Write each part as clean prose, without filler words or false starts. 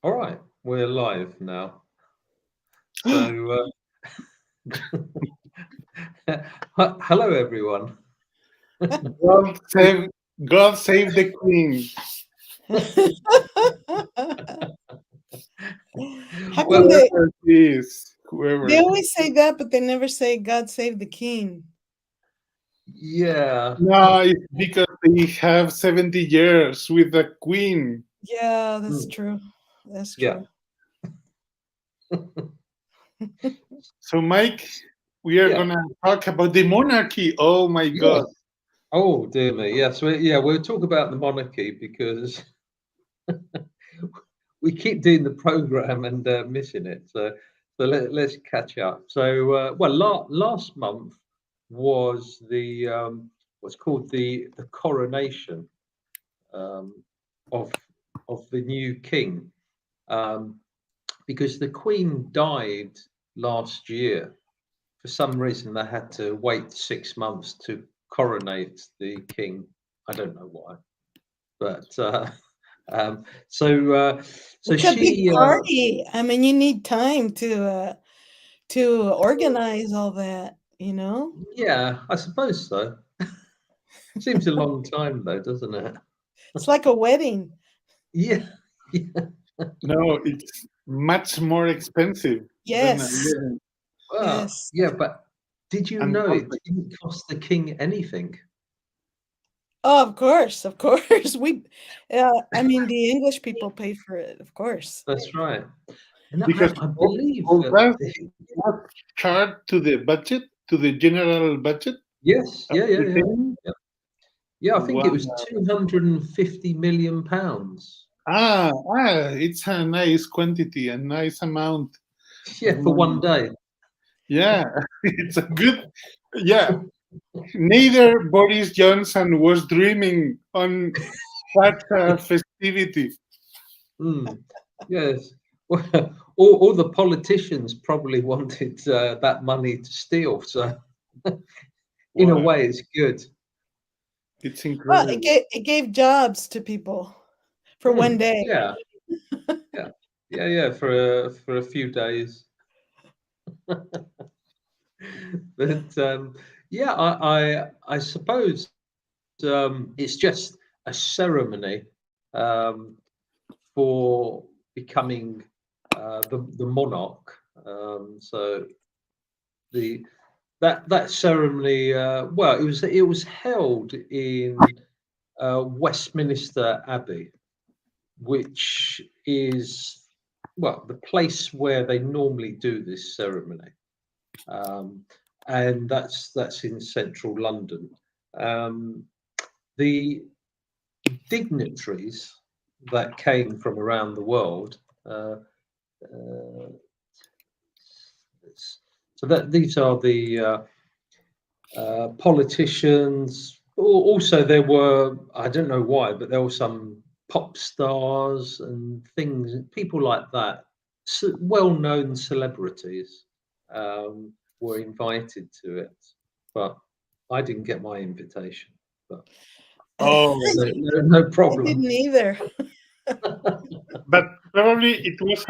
All right, we're live now. So, hello everyone. God save, God save the Queen. How come Well, they Whoever it is, they whoever. always say that, but they never say God save the king? yeah, No, it's because they have 70 years with the Queen. Yeah, that's mm, true. That's yeah, true. So, Mike, we are yeah, gonna talk about the monarchy. Oh my yes. God! Oh dear me, yes. We'll talk about the monarchy because we keep doing the program and missing it. So let's catch up. So, last month was the what's called the coronation um, of the new king. Um, because the Queen died last year. For some reason, they had to wait 6 months to coronate the king. I don't know why, but um, so so It's a big she, party. I mean, you need time to organize all that, you know? yeah, I suppose so. Seems a long time though, doesn't it? It's like a wedding. Yeah, yeah. No, it's much more expensive than a Yes. wedding. Well, Yes. yeah, but did you And know it complex. didn't cost the king anything? Oh, of course, of course. I mean, the English people pay for it, of course. That's right. And Because I believe all that. that was charged to the budget, to the general budget Yes, of yeah, the yeah, yeah. thing. Yeah, I think it Wow. was 250 million pounds. It's a nice quantity, a nice amount of Yeah, for one money. day. Yeah, it's a good. Yeah, neither Boris Johnson was dreaming on such a festivity. Mm, yes. Well, all the politicians probably wanted that money to steal. So, in a Wow, way, it's good. it's Well, incredible. it gave jobs to people for one Mm, day. yeah, yeah, yeah. For a few days, but yeah, I suppose it's just a ceremony um, for becoming the monarch. So the that ceremony, it was held in Westminster Abbey, which is the place where they normally do this ceremony, um, and that's in central London. Um, the dignitaries that came from around the world. Uh, uh, so that these are the politicians. Also, there were, I don't know why, but there were some pop stars and things, people like that, well-known celebrities um, were invited to it, but I didn't get my invitation. But Oh, no I problem. didn't either. but probably it was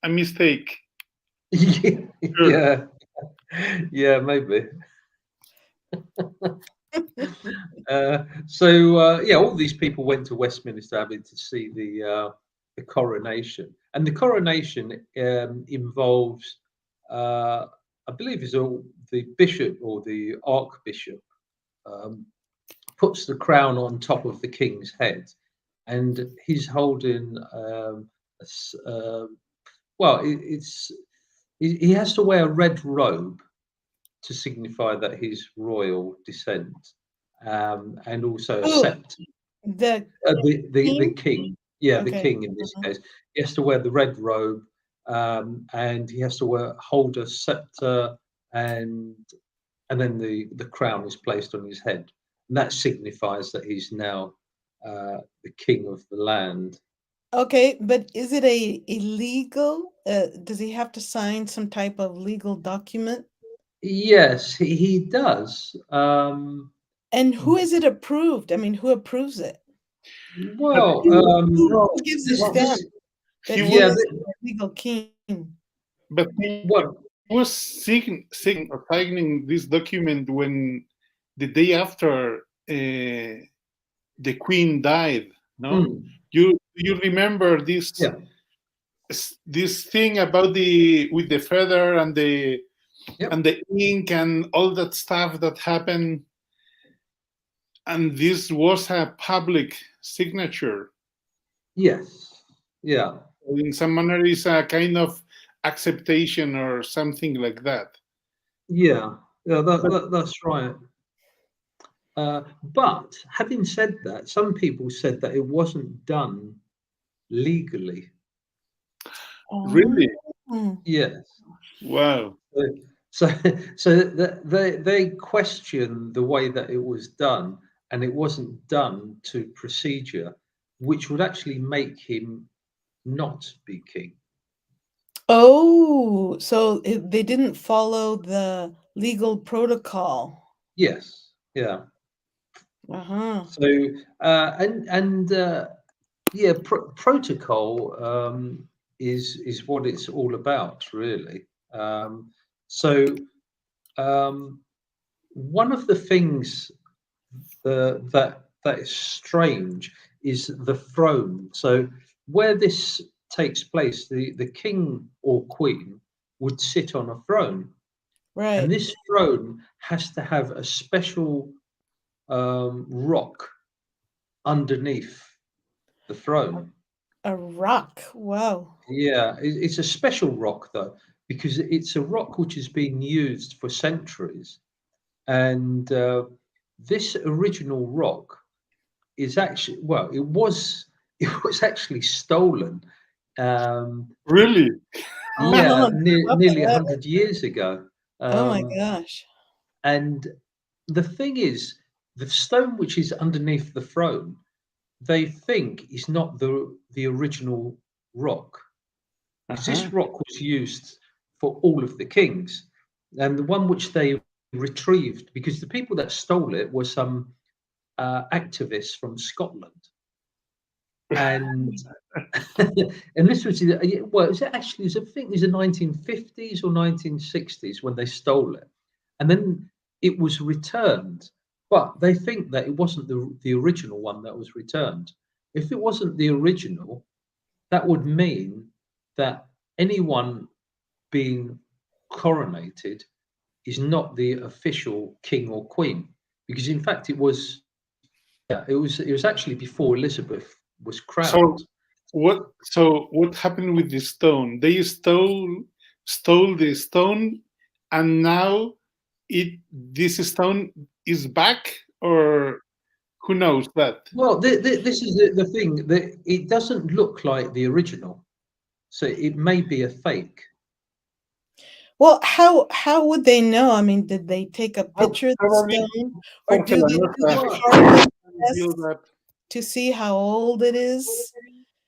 a mistake. Sure. Yeah, yeah, maybe. So all these people went to Westminster Abbey to see the coronation, and the coronation involves, uh, I believe, is all the bishop or the archbishop um, puts the crown on top of the king's head, and he's holding it's he has to wear a red robe to signify that he's royal descent, and also a Who? scepter. The The king? king, yeah, the Okay. king in this Uh-huh. case, he has to wear the red robe, and he has to hold a scepter, and then the crown is placed on his head, and that signifies that he's now the king of the land. Okay, but is it a illegal? Does he have to sign some type of legal document? Yes, he does. And who is it approved? I mean, who approves it? But Well, Who no, who gives the this no, this stamp? that He he Yeah, was, was a legal king. but he well, was signing this document when the day after the queen died. No, mm, you remember this yeah, this thing about the with the feather and yep, the ink and all that stuff that happened, and this was a public signature. yes, yeah, In some manner, is a kind of acceptation or something like that. yeah, yeah. But That's right. But having said that, some people said that it wasn't done legally. really, Oh. Yes. wow. So, so, they question the way that it was done, and it wasn't done to procedure, which would actually make him not be king. Oh, so they didn't follow the legal protocol. Yes, yeah. Uh-huh. So, yeah, protocol is what it's all about, really. So, um, one of the things that is strange is the throne. So where this takes place, the king or queen would sit on a throne, and Right. this throne has to have a special rock underneath the throne. A rock. Wow. Yeah, it's a special rock though, because it's a rock which has been used for centuries, and this original rock is actually, well, it was it was actually stolen. Um, Really? yeah, Oh, nearly okay. 100 years ago. Oh my Um, gosh. and the thing is, the stone which is underneath the throne, they think is not the original rock, because Uh-huh. this rock was used for all of the kings, and the one which they retrieved, because the people that stole it were some activists from Scotland, and and this was well, it actually, I think it was the 1950s or 1960s when they stole it, and then it was returned. But they think that it wasn't the original one that was returned. If it wasn't the original, that would mean that anyone being coronated is not the official king or queen, because in fact it was, yeah, it was actually before Elizabeth was crowned. So what happened with the stone? They stole the stone, and now this stone is back, or who knows that? Well, this is the thing, that it doesn't look like the original, so it may be a fake. Well, how would they know? I mean, did they take a picture of the Probably stone, or Jorge do they do a Lanuza Well, carbon revealed test that. to see how old it is to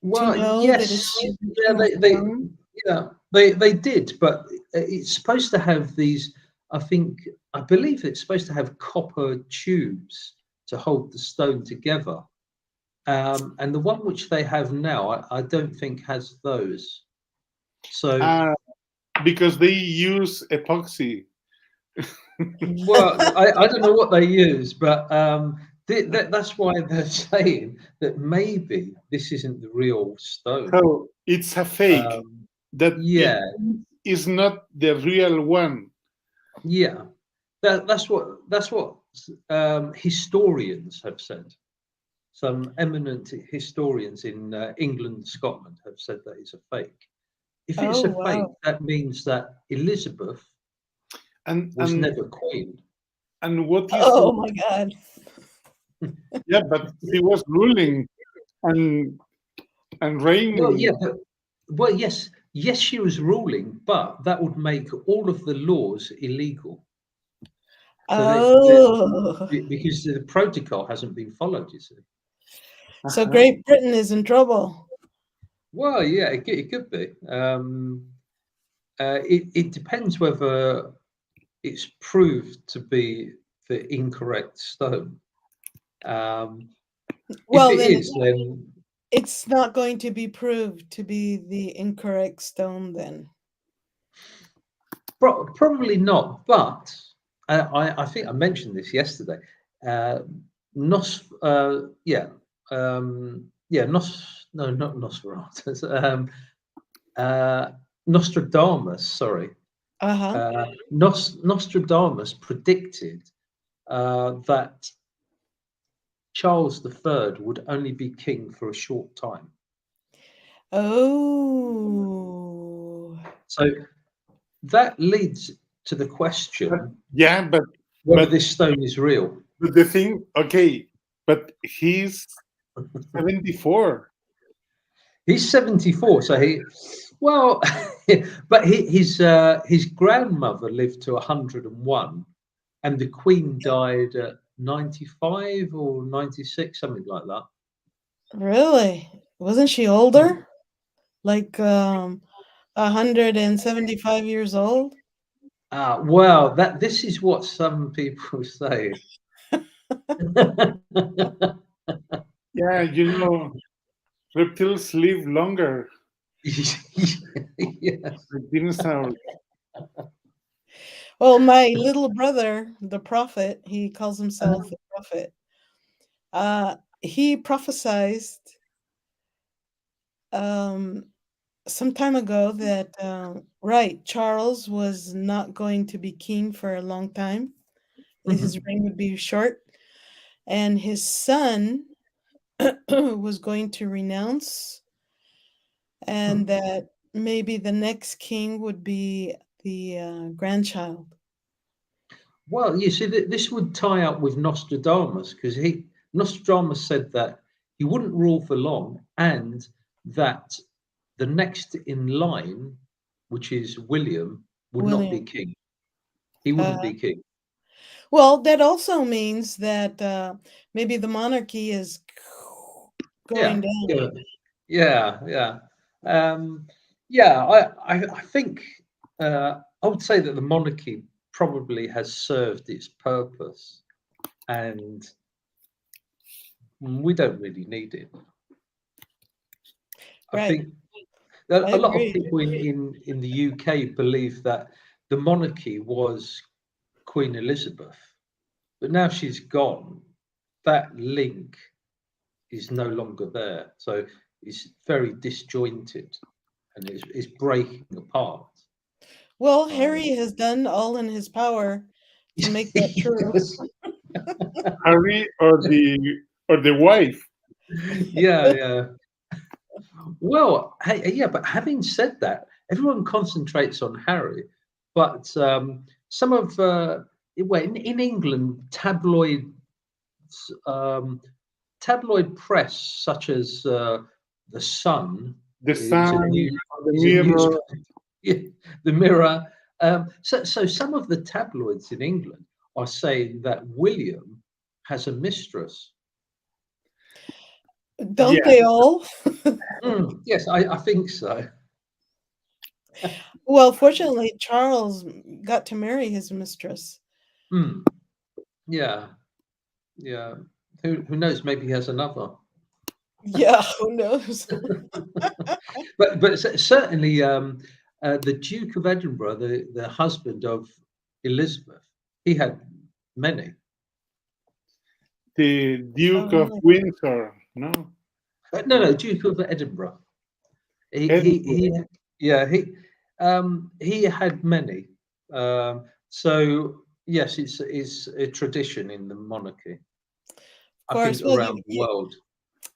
well, know that it's yes, the yeah, original they stone? yeah, they did, but it's supposed to have these. I believe it's supposed to have copper tubes to hold the stone together. And the one which they have now, I don't think has those. So, Uh, because they use epoxy. well, I don't know what they use, but that's why they're saying that maybe this isn't the real stone. So it's a fake, Um, that it yeah, is not the real one. yeah, that's what historians have said. Some eminent historians in England and Scotland have said that it's a fake. If it's Oh a fake, wow. that means that Elizabeth And was never queen. what is Oh my God. yeah, but he was ruling and Well, yeah, reigning. but well, yes, she was ruling, but that would make all of the laws illegal. So Oh, because the protocol hasn't been followed, you see. so Uh-huh. Great Britain is in trouble. Well, yeah, it could be. It depends whether it's proved to be the incorrect stone. Um, if Well, it then is, then it's not going to be proved to be the incorrect stone then. Probably not, but I think I mentioned this yesterday. No, not Nosferatu. Uh, Nostradamus, sorry. Uh-huh. Nostradamus predicted that Charles III would only be king for a short time. Oh. So that leads to the question Yeah, whether but this stone is real. the thing, okay, but he's 74. He's 74, so well, but his grandmother lived to 101, and the Queen died at 95 or 96, something like that. Really? Wasn't she older? Like 175 years old? Well, this is what some people say. Yeah, reptiles live longer Yes. than dinosaurs. Well, my little brother, the prophet, he calls himself the prophet. He prophesied some time ago that right, Charles was not going to be king for a long time. His reign would be short, and his son was going to renounce, and that maybe the next king would be the grandchild. Well, you see, this would tie up with Nostradamus because Nostradamus said that he wouldn't rule for long, and that the next in line, which is William, would not be William. king. He wouldn't be king. Well, that also means that maybe the monarchy is going down. Yeah. I think I would say that the monarchy probably has served its purpose, and we don't really need it. I Right. think that I a lot of agree. people in the UK believe that the monarchy was Queen Elizabeth, but now she's gone. That link is no longer there, so it's very disjointed and it's breaking apart. Well, Harry has done all in his power to make that true. Yes. Harry or the wife. Yeah. Well, hey, yeah, but having said that, everyone concentrates on Harry, but some of well, in England, um, tabloid press such as the Sun The is a sun, new the is a news mirror. yeah, the Mirror. So some of the tabloids in England are saying that William has a mistress. Don't Yeah, they all? Yes, I think so. Well, fortunately, Charles got to marry his mistress. Mm, yeah. Who knows? Maybe he has another. Yeah, who knows? But certainly, the Duke of Edinburgh, the husband of Elizabeth, he had many. the Oh, Duke of really? Windsor. No, No, Duke of Edinburgh. Edinburgh. Yeah, he had many. So yes, it's a tradition in the monarchy. Of I think course. Well, around the world.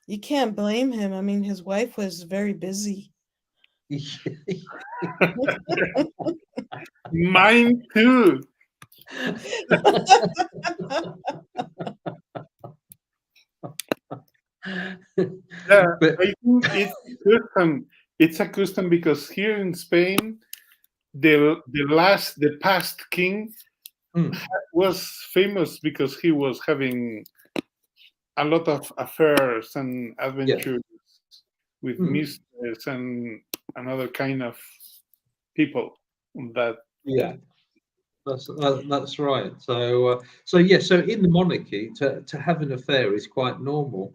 you can't blame him. I mean, his wife was very busy. Mine too. Yeah, But I think custom. It's a custom because here in Spain, the past king was famous because he was having a lot of affairs and yeah, adventures with mm, mistresses and another kind of people that yeah. That's right. So yeah. So in the monarchy, to have an affair is quite normal.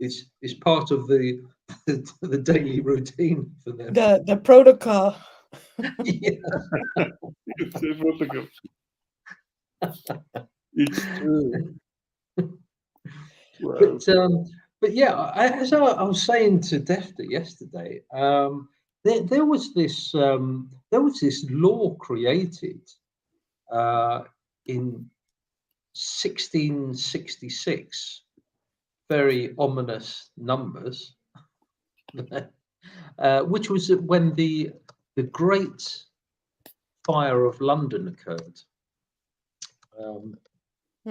it's part of the the daily routine for them. The protocol. Yeah. It's a protocol. It's true. Well, But yeah, as I was saying to Defter yesterday, there was this law created in 1666, very ominous numbers, which was when the Great Fire of London occurred.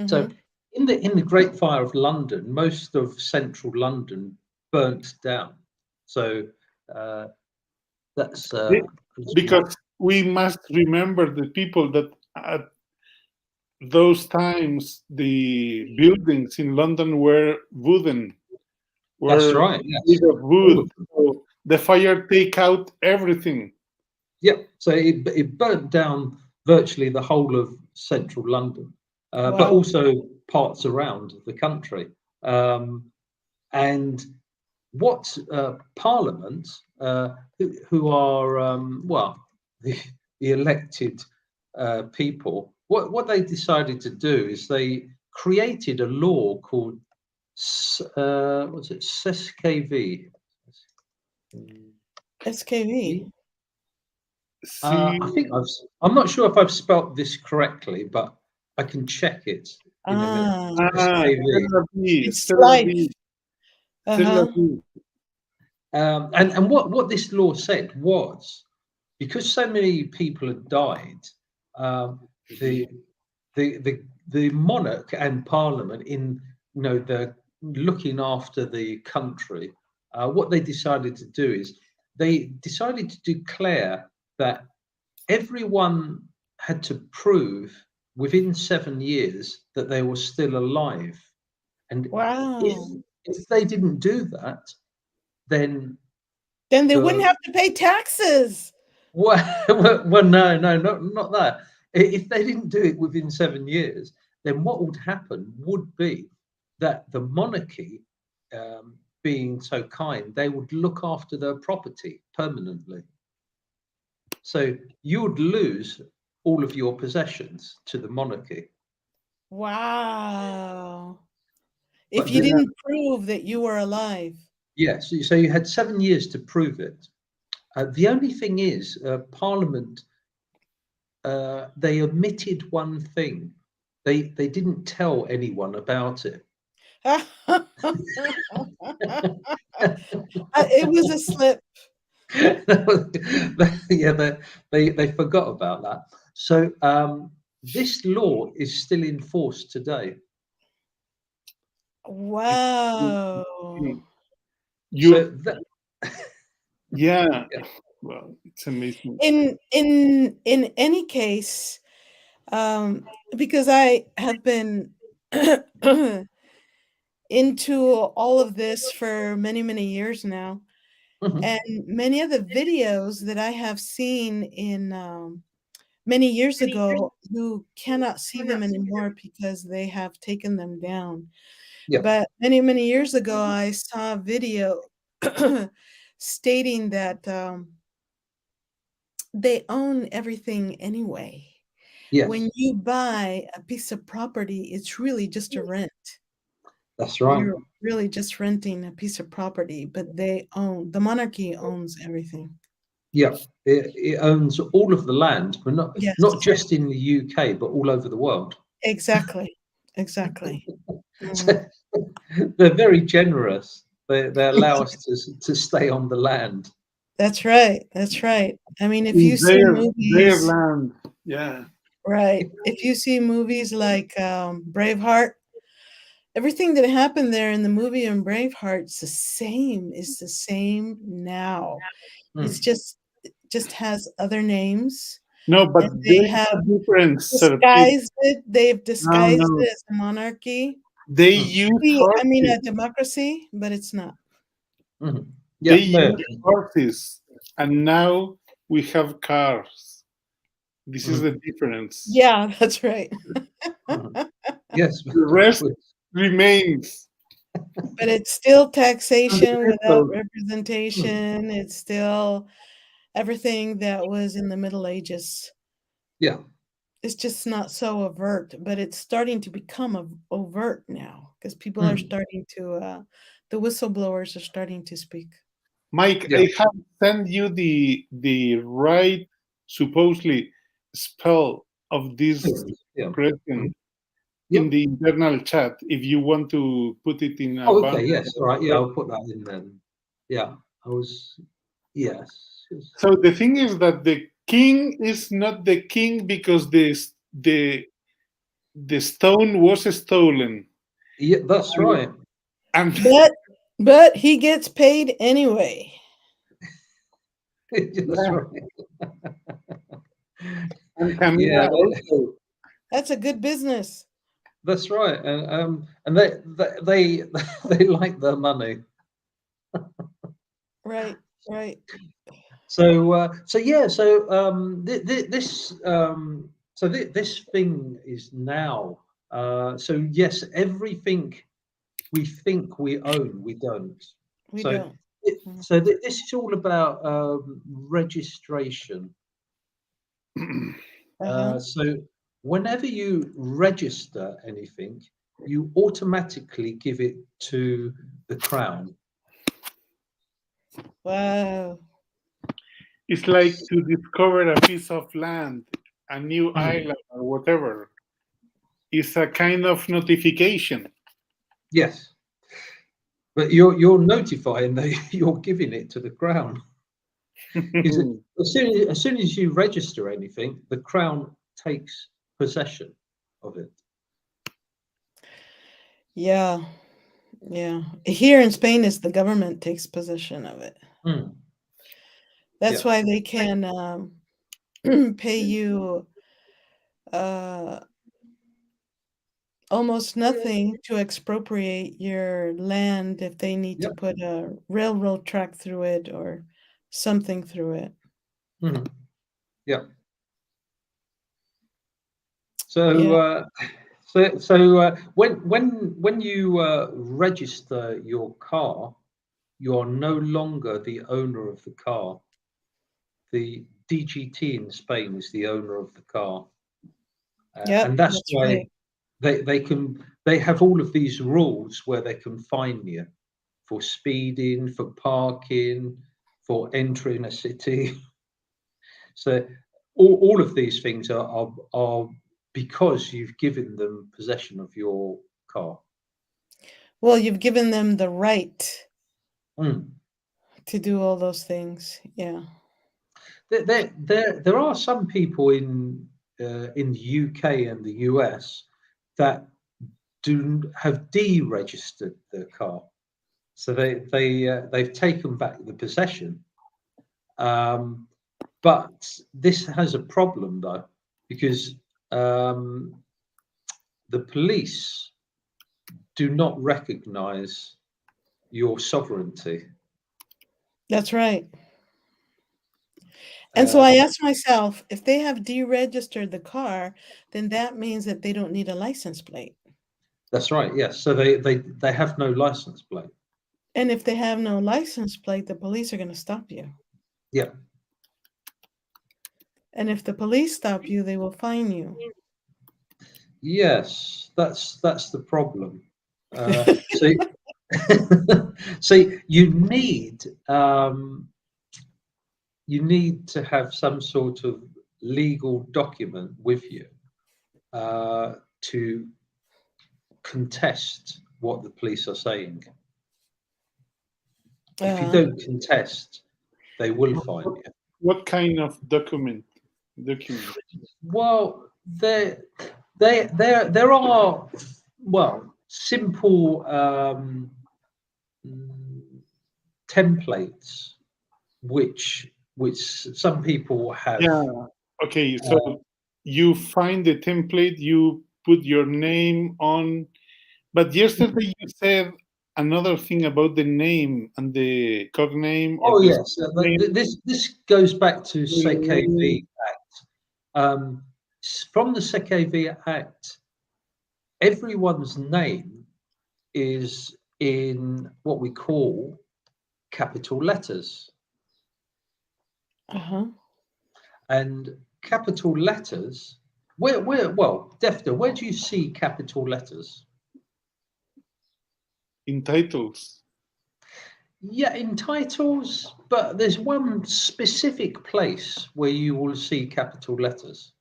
So Mhm. in the Great Fire of London, most of central London burnt down. So that's be- because we must remember the people that at those times the buildings in London were wooden, that's were right. Yes, made of all wood. of them. So the fire take out everything. Yeah. So it burnt down virtually the whole of central London, but Wow. also parts around the country. And what Parliament, who are well, the elected people, what they decided to do is they created a law called what's it, SKV. SKV. I See, think I'm not sure if I've spelt this correctly, but I can check it in a minute. Ah, SKV. it's c'est la life. vie, c'est la Uh-huh. vie. And what this law said was, because so many people had died, the the monarch and parliament, in the looking after the country, what they decided to do is they decided to declare that everyone had to prove within 7 years that they were still alive, and if Wow. if they didn't do that, then Then they wouldn't the have to pay taxes. well, no, not that. If they didn't do it within 7 years, then what would happen would be that the monarchy, being so kind, they would look after their property permanently. So you would lose all of your possessions to the monarchy. Wow. If But you the, didn't prove that you were alive. yes, so you had 7 years to prove it. The only thing is, Parliament, they omitted one thing. They didn't tell anyone about it. It was a slip. Yeah, they forgot about that. So this law is still in force today. Wow. So You, that, yeah. yeah. Well, it's amazing. In any case, because I have been into all of this for many, many years now, Mhm. and many of the videos that I have seen in many years ago, you cannot see them anymore because they have taken them down. Yeah. But many, many years ago, I saw a video stating that they own everything anyway. Yes, When you buy a piece of property, it's really just a rent. that's right. You're really just renting a piece of property, but the monarchy owns everything. Yeah, it owns all of the land, but not Yes, just in the UK, but all over the world. exactly. Exactly. Mhm. So they're very generous. They allow us to stay on the land. That's right. That's right. I mean, if you In see their movies, land. Yeah. right, if you see movies like Braveheart, everything that happened there in the movie in Braveheart's the same. It's the same now. It's Mm. just has other names, No, but and there they is have a difference, Serapis. disguised it. They've No, disguised no. it as a monarchy. They Mm. use I mean, horses. a democracy, but it's not. Mhm. They Yeah, no. use horses. And now we have cars. This is Mhm. the difference. Yeah, that's right. Mhm. Yes, The rest remains. But it's still taxation without So, representation. It's still everything that was in the Middle Ages. Yeah. It's just not so overt, but it's starting to become overt now because people are Mm. starting to, the whistleblowers are starting to speak. Mike, Yeah. I have sent you the right supposedly spell of this Yeah. question Yep. in the internal chat. If you want to put it in a Oh, bound. okay. Yes. All right. Yeah, I'll put that in then. Yeah. I was. Yes. So the thing is that the king is not the king because the stone was stolen, Yeah, that's right. and But he gets paid anyway. That's right. and Yeah, Camila also. That's a good business. that's right. And they they like their money. Right, right. So yeah. So this this thing is now. So yes, everything we think we own, we don't. We So don't. Mhm. this is all about registration. Uh-huh. So whenever you register anything, you automatically give it to the crown. Wow. It's like to discover a piece of land, a new Mm. island, or whatever. It's a kind of notification. Yes, but you're notifying that you're giving it to the crown. Because as soon as you register anything, the crown takes possession of it. Yeah. Yeah. Here in Spain, it's the government takes possession of it. Mm. That's Yeah. why they can pay you uh, almost nothing to expropriate your land if they need to Yep. put a railroad track through it or something through it. Mhm. Yeah. So Yeah. when you register your car, you are no longer the owner of the car. The DGT in Spain is the owner of the car, Yep. and that's That's why right. they have all of these rules where they can fine you for speeding, for parking, for entering a city. So all of these things are because you've given them possession of your car. Well, you've given them the right Mm. to do all those things. Yeah. There are some people in the UK and the US that do have deregistered their car, so they've taken back the possession. Um, but this has a problem though, because um, the police do not recognise your sovereignty. That's right. And so I Um, asked myself, if they have deregistered the car, then that means that they don't need a license plate. that's right. Yes. So they have no license plate. And if they have no license plate, the police are going to stop you. Yeah. And if the police stop you, they will fine you. Yes. That's the problem. So so you need to have some sort of legal document with you to contest what the police are saying. If you Uh, don't contest, they will fine you. What kind of document? Document. Well, there are simple mm, templates which some people have. Yeah. Okay. So Uh, you find the template, you put your name on. But yesterday you said another thing about the name and the cogname or oh the yes, name. this goes back to Name. SECAV Act. From the SECAV Act, everyone's name is in what we call capital letters. Uh-huh. And capital letters, well, Defter, where do you see capital letters? In titles. Yeah, in titles, but there's one specific place where you will see capital letters.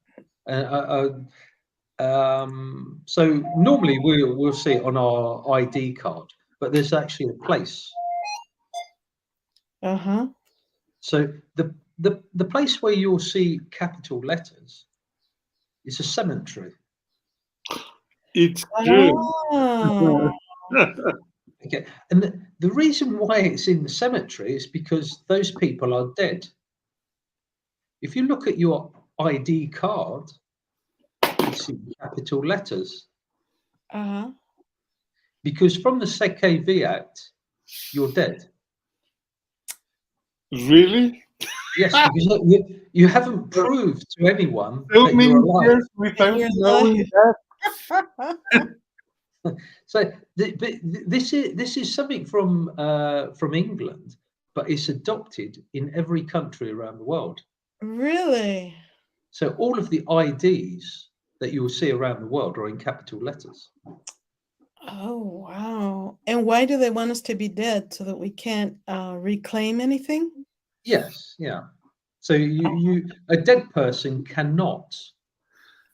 So normally we'll see it on our ID card, but there's actually a place. Uh-huh. So the place where you'll see capital letters is a cemetery. It's true. Oh, Okay, and the reason why it's in the cemetery is because those people are dead. If you look at your ID card, it's in capital letters. uh-huh. Because from the SECAV Act, you're dead. Really? Yes, because you haven't proved to anyone So that many you're alive. years without you're knowing that. So this is something from England, but it's adopted in every country around the world. Really? So all of the IDs that you will see around the world are in capital letters. Oh, wow. And why do they want us to be dead so that we can't reclaim anything? Yes, yeah. So a dead person cannot.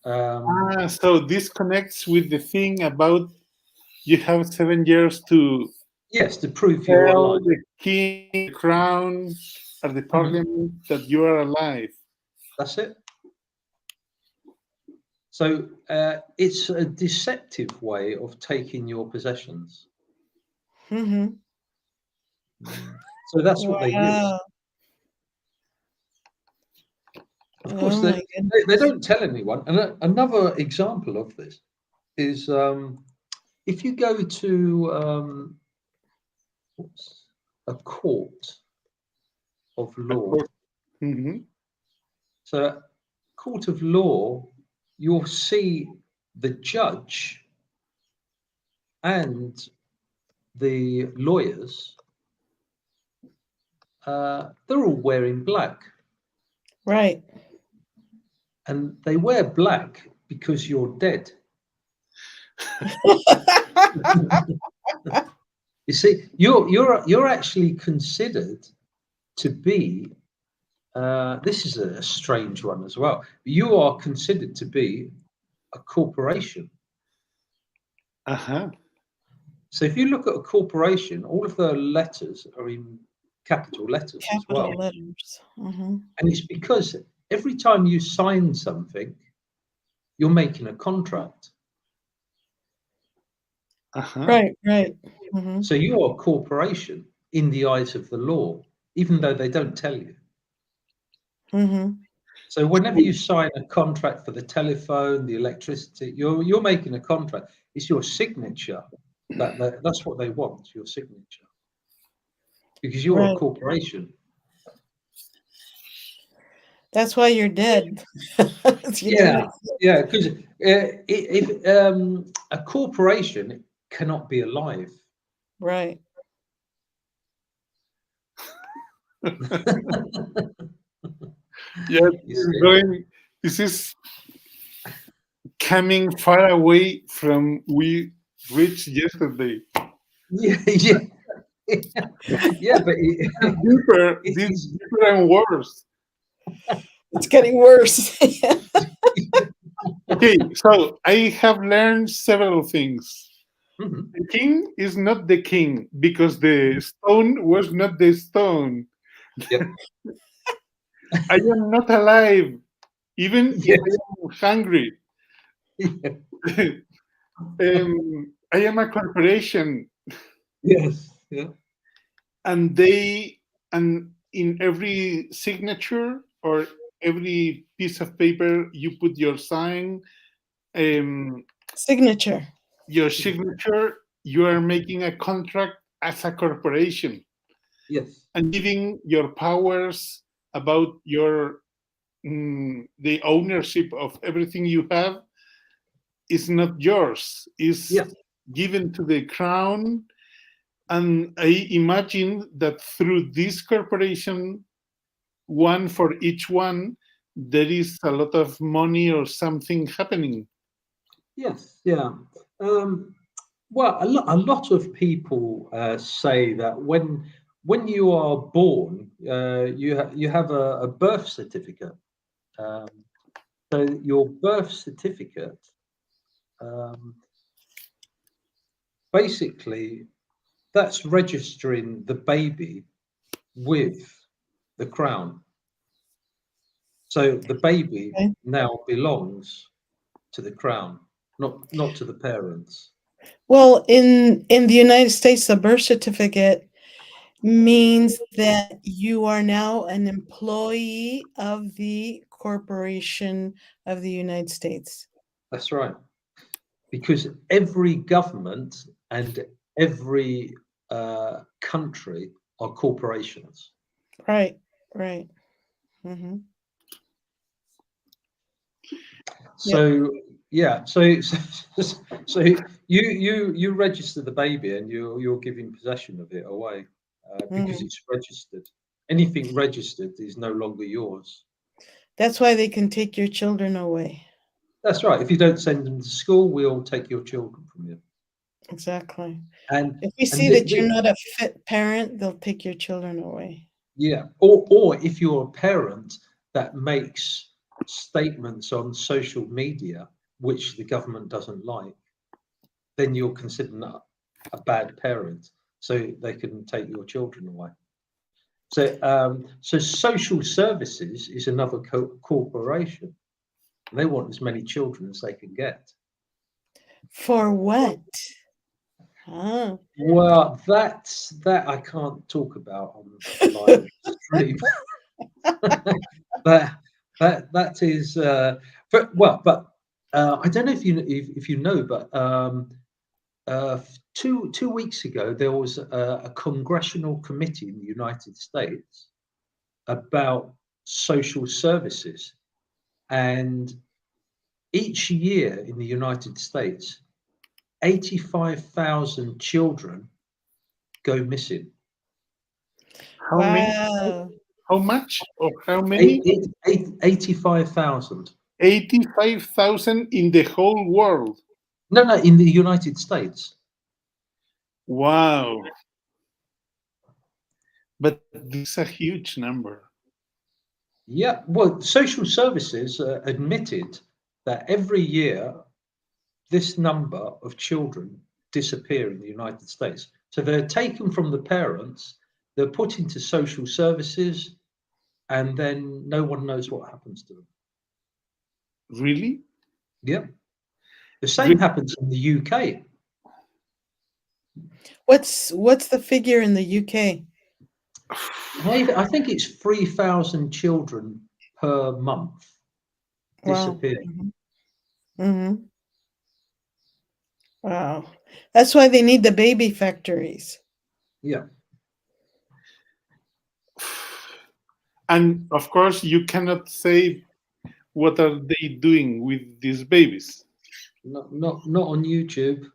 So this connects with the thing about you have 7 years to Yes, to prove you're tell alive. the king, the crown, or the parliament that you are alive. That's it. So it's a deceptive way of taking your possessions. Mm-hmm. So that's what they use. Wow. Of course, Oh my they goodness. don't tell anyone. And another example of this is if you go to a court of law. Mm-hmm. So, court of law, you'll see the judge and the lawyers. They're all wearing black, Right. and they wear black because you're dead. You see, you're actually considered to be. This is a strange one as well. You are considered to be a corporation. Uh-huh. So if you look at a corporation, all of the letters are in capital letters as well. Capital letters. Mm-hmm. And it's because every time you sign something, you're making a contract. Uh-huh. Right, right. Mm-hmm. So you're a corporation in the eyes of the law, even though they don't tell you. Mm-hmm. So whenever you sign a contract for the telephone, the electricity, you're making a contract. It's your signature. That's what they want, your signature. Because you're a Right. corporation. That's why you're dead. Yeah, because if a corporation cannot be alive. Right. Yeah, You see? this is coming far away from we reached yesterday. Yeah, yeah, yeah, but Deeper, this deeper and worse. It's getting worse. Okay, so I have learned several things. Mhm. The king is not the king because the stone was not the stone. Yep. I am not alive, even Yes. if I am hungry. I am a corporation, Yes. Yeah. and in every signature or every piece of paper you put your sign, Signature. your signature. You are making a contract as a corporation Yes. and giving your powers about your the ownership of everything you have is not yours, is Yeah. given to the crown, And I imagine that through this corporation, one for each one, there is a lot of money or something happening. Yes, yeah. Well, a lot of people say that when you are born, you have a birth certificate. Um, so your birth certificate um, basically that's registering the baby with the crown. So the baby Okay. now belongs to the crown, not to the parents. Well, in the United States, the birth certificate means that you are now an employee of the corporation of the United States. That's right. Because every government and every country are corporations. Right, right. Hmm. So yeah, so you register the baby and you're giving possession of it away because Mm. it's registered. Anything registered is no longer yours. That's why they can take your children away. That's right. If you don't send them to school, we'll take your children from you. Exactly. And If we and see that you're not a fit parent, they'll take your children away. yeah, or if you're a parent that makes statements on social media which the government doesn't like, then you're considered a bad parent, so they can take your children away. So social services is another corporation. They want as many children as they can get. For what? Huh. Well, that I can't talk about on a live stream. that that is but I don't know if you know, but 2 weeks ago there was a congressional committee in the United States about social services, and each year in the United States, 85,000 children go missing. How many? Wow. How much? Or how many? 85,000. 85,000 in the whole world. No, in the United States. Wow. But this is a huge number. Yeah, well, social services admitted that every year this number of children disappear in the United States. So they're taken from the parents, they're put into social services, and then no one knows what happens to them. Really? Yeah. The same happens in the UK. What's the figure in the UK? I think it's 3,000 children per month Wow. disappear. Hmm. Wow. That's why they need the baby factories. Yeah. And of course, you cannot say what are they doing with these babies. Not on YouTube.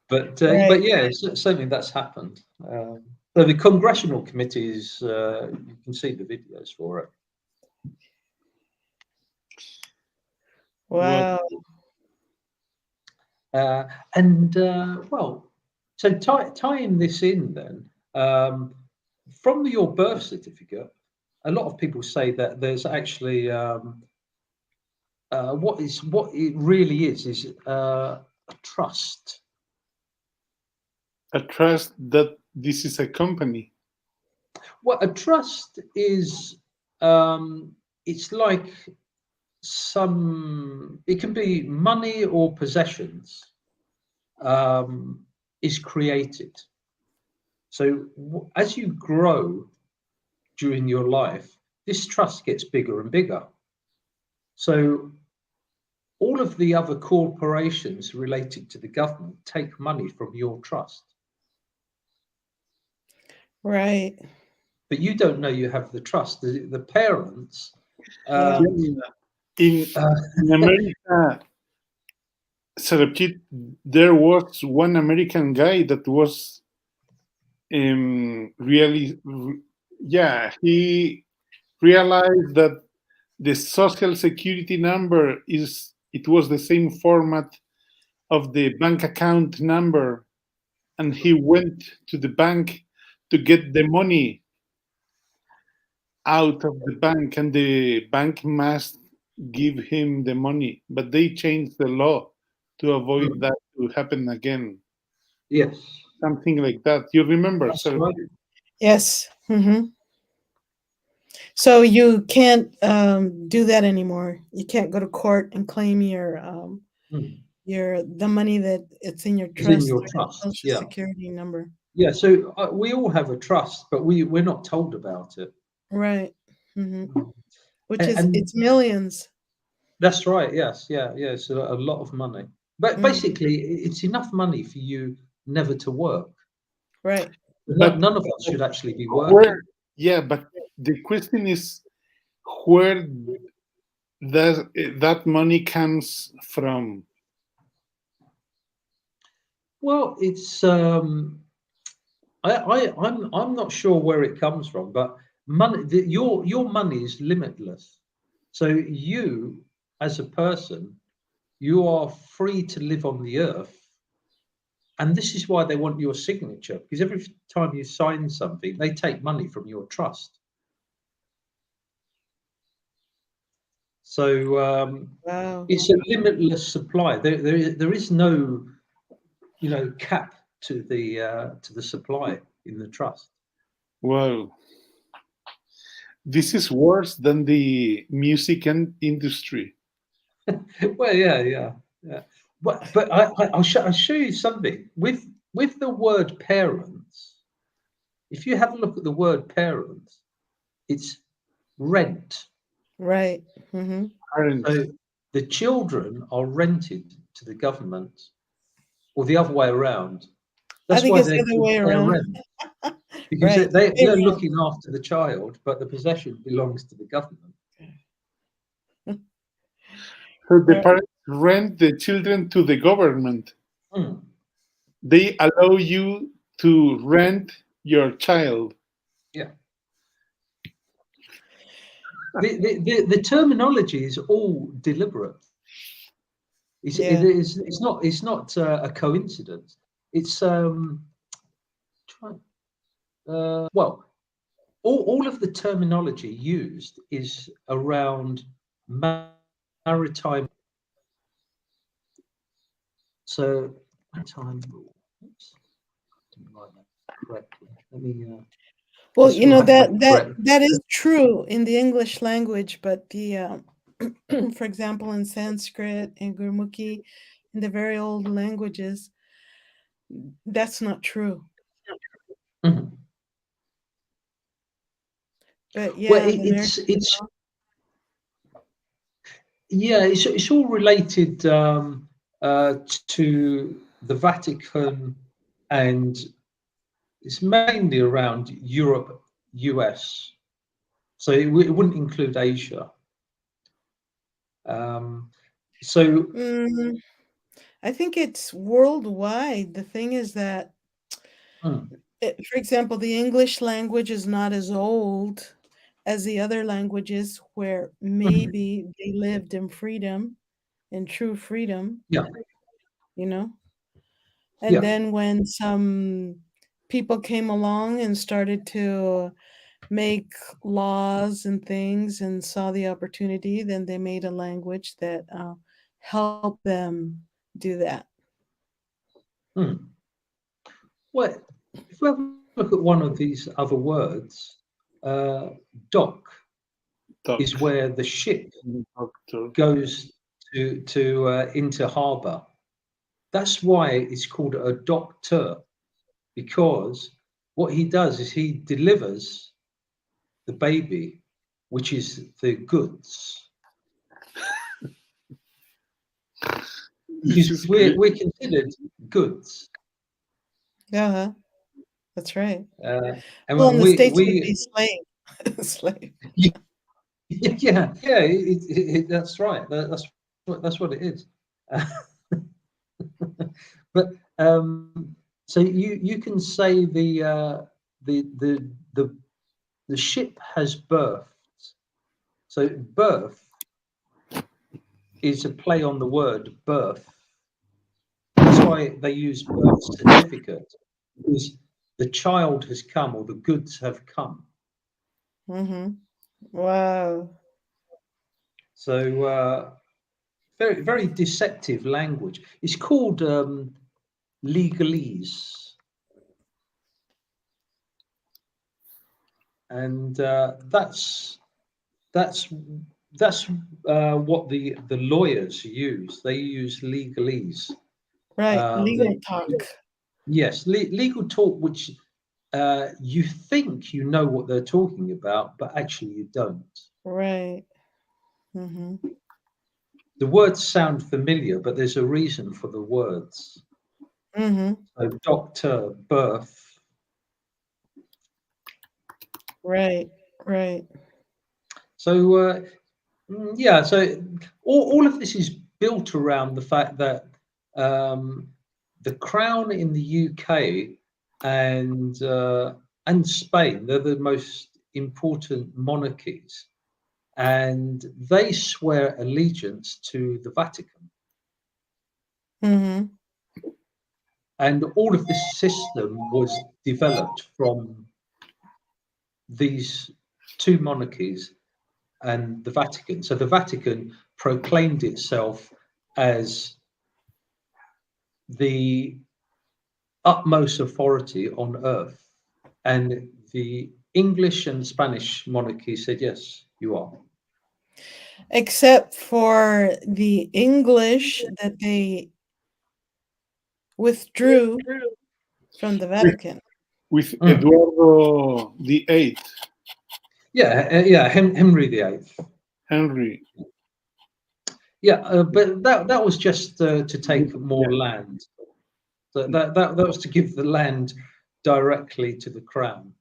But Right. yeah, it's something that's happened. So the congressional committees, you can see the videos for it. Wow. And well, so tying this in then, from your birth certificate, a lot of people say that there's actually what it really is a trust. A trust that this is a company. Well, a trust is it's like it can be money or possessions is created. So as you grow during your life, this trust gets bigger and bigger. So all of the other corporations related to the government take money from your trust, Right. but you don't know you have the trust. The parents Yeah. In uh, in America, Sarapchit, there was one American guy that was really, yeah, he realized that the social security number it was the same format of the bank account number, and he went to the bank to get the money out of the bank, and the bank must give him the money, but they changed the law to avoid that to happen again. yes, Something like that. You remember, that's sir? right. Yes. So you can't do that anymore. You can't go to court and claim Mm. the money that it's in your Is in trust, your your trust. social Yeah, security number. yeah. So we all have a trust, but we're not told about it. Right. hmm Mm. Which is And it's millions. that's right. Yes, yeah, yeah. It's a lot of money, but Mm, basically, it's enough money for you never to work. right. But None of us should actually be where? working. Yeah, but the question is where that money comes from. Well, it's I'm not sure where it comes from, but your money is limitless. So you, as a person, you are free to live on the earth, and this is why they want your signature, because every time you sign something, they take money from your trust. So Wow. it's a limitless supply. There is no cap to the supply in the trust. Well, this is worse than the music and industry. Well, yeah, yeah, yeah. But I'll show you something with the word parents. If you have a look at the word parents, it's rent. Right. hmm Parents. So the children are rented to the government, or the other way around. I That's think why it's they're the other called way around. parent, because Right. They they're rent. looking after the child, but the possession belongs to the government. So the Right. parents rent the children to the government. Hmm. They allow you to rent your child. Yeah. The terminology is all deliberate. Yeah. It's not a coincidence. It's try- well, all of the terminology used is around maritime. So maritime rule. Oops, didn't write that correctly. Let me Well, just write that correctly. that is true in the English language, but for example, in Sanskrit and Gurmukhi, in the very old languages, that's not true. Mhm. But Well, yeah, the American it's law. yeah, it's all related to the Vatican, and it's mainly around Europe, US. So it wouldn't include Asia. Um, so Mm, I think it's worldwide. The thing is that, mm, for example, the English language is not as old as the other languages where mhm, maybe they lived in freedom, in true freedom, yeah, you know? And yeah. then when some people came along and started to make laws and things and saw the opportunity, then they made a language that helped them do that. Mm. Well, if we have a look at one of these other words, uh, dock Doc. is where the ship Doctor. goes to into harbour. That's why it's called a doctor, because what he does is he delivers the baby, which is the goods. This Because is great. we're considered goods, Yeah, that's right. uh, and Well, in when the States, it would we be slave. Slave. That's right. That's what it is. But so you can say the the the the ship has birthed. So birth is a play on the word birth. That's why they use birth certificate, because the child has come or the goods have come. Mm-hmm. Wow. So very very deceptive language. It's called legalese, and that's that's what the lawyers use. They use legalese. Right. Legal They talk. Yes, legal talk, which you think you know what they're talking about, but actually you don't. Right. Mm-hmm. The words sound familiar, but there's a reason for the words. Mm-hmm. So doctor, birth. Right. Right. So yeah, so all of this is built around the fact that um, the crown in the UK and Spain, they're the most important monarchies, and they swear allegiance to the Vatican. Mm-hmm. And all of this system was developed from these two monarchies and the Vatican. So the Vatican proclaimed itself as the utmost authority on earth. And the English and Spanish monarchy said, yes, you are. Except for the English that they withdrew from the with, Vatican. with Mm. Eduardo the Eighth, Yeah, Henry VIII. Henry. Yeah, but that was just to take Yeah. more land. So that was to give the land directly to the crown.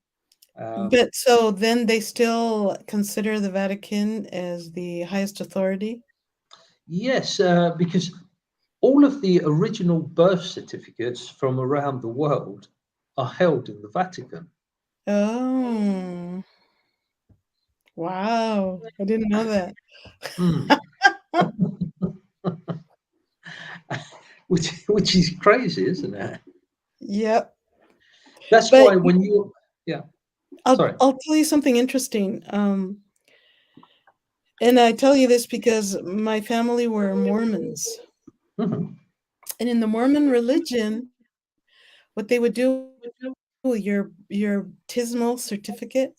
But so then they still consider the Vatican as the highest authority? Yes, because all of the original birth certificates from around the world are held in the Vatican. Oh, wow. I didn't know that. Mm. Which is crazy, isn't it? Yep. That's But why when you, yeah, sorry. I'll tell you something interesting. And I tell you this because my family were Mormons. Mhm. And in the Mormon religion, what they would do with your baptismal certificate,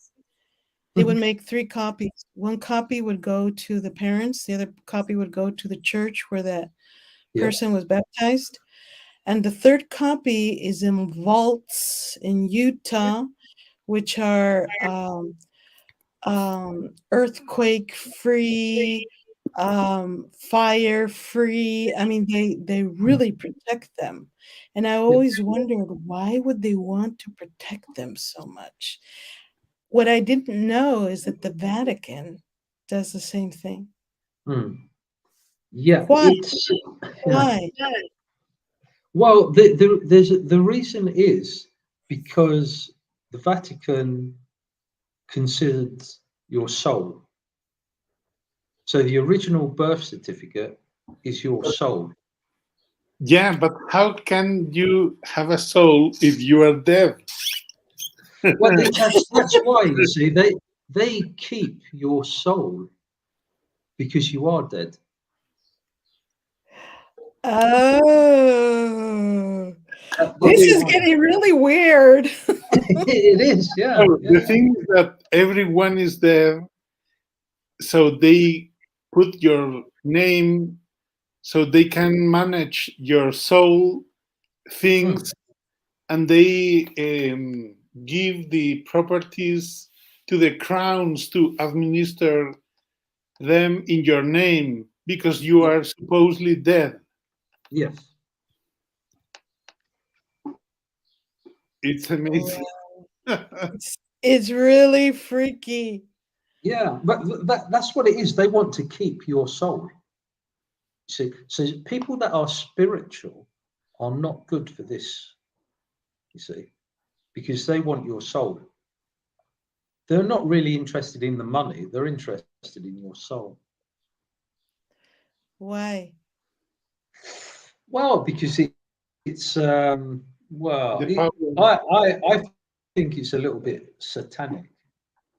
they would Mhm. make 3 copies. One copy would go to the parents, the other copy would go to the church where that Yeah, person was baptized, and the 3rd copy is in vaults in Utah, which are, earthquake free, fire free. I mean, they really protect them, and I yeah. always wondered, why would they want to protect them so much? What I didn't know is that the Vatican does the same thing. Mm. Yeah, Why? it's yeah. Why? Well, the reason is because the Vatican considered your soul. So the original birth certificate is your soul. Yeah, but how can you have a soul if you are dead? Well, that's why you see they keep your soul because you are dead. Oh, this That's Okay, is why. getting really weird. It is, so yeah, the yeah. thing is that everyone is there, so they put your name so they can manage your soul Mm, things, and they give the properties to the crowns to administer them in your name because you yeah, are supposedly dead. yes. It's Wow. amazing. It's really freaky. Yeah, but that's what it is. They want to keep your soul. See, so people that are spiritual are not good for this, you see, because they want your soul. They're not really interested in the money, they're interested in your soul. Why? Well, because it's well, The power. I think it's a little bit satanic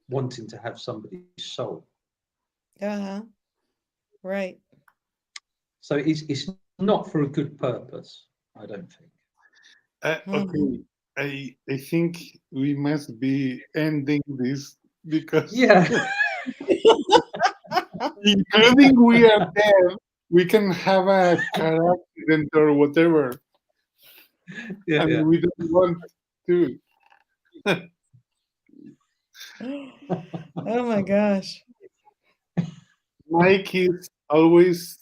wanting to have somebody's soul. Uh-huh. Right. So it's not for a good purpose, I don't think. Hmm. Okay, I think we must be ending this because, Yeah, including we are there, we can have a car accident or whatever, yeah, and yeah. we don't want to. Oh my gosh. Mike is always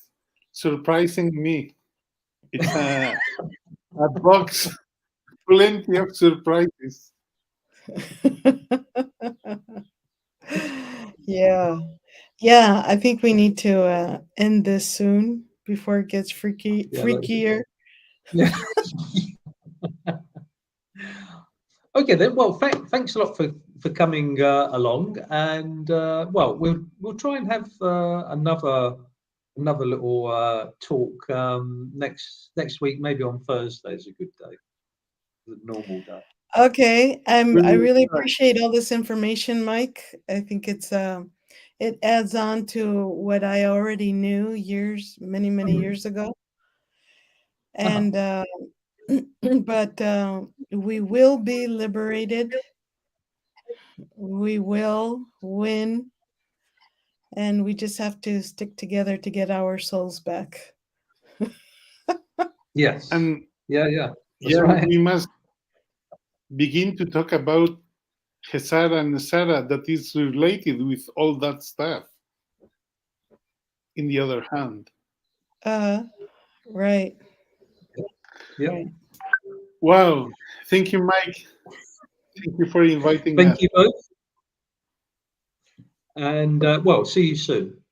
surprising me. It's a box plenty of surprises. Yeah. Yeah, I think we need to end this soon before it gets Yeah, that's, freakier. yeah. Okay then. Well, thanks a lot for coming along, and well, we'll try and have another little talk next week. Maybe on Thursday is a good day, the normal day. Okay, We I will really try. appreciate all this information, Mike. I think it adds on to what I already knew many Mhm. years ago. Uh-huh. And but we will be liberated. We will win, and we just have to stick together to get our souls back. Yes. And Yeah, yeah. That's yeah, right. we must begin to talk about Hesara and Nesara that is related with all that stuff. In the other hand, Uh, right, Yeah. right. wow! Thank you, Mike. Thank you for inviting Thank us. you both, and well, see you soon.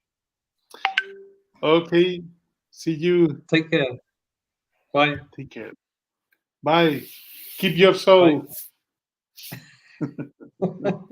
Okay, see you. Take care. Bye. Take care. Bye. Keep your Bye. soul.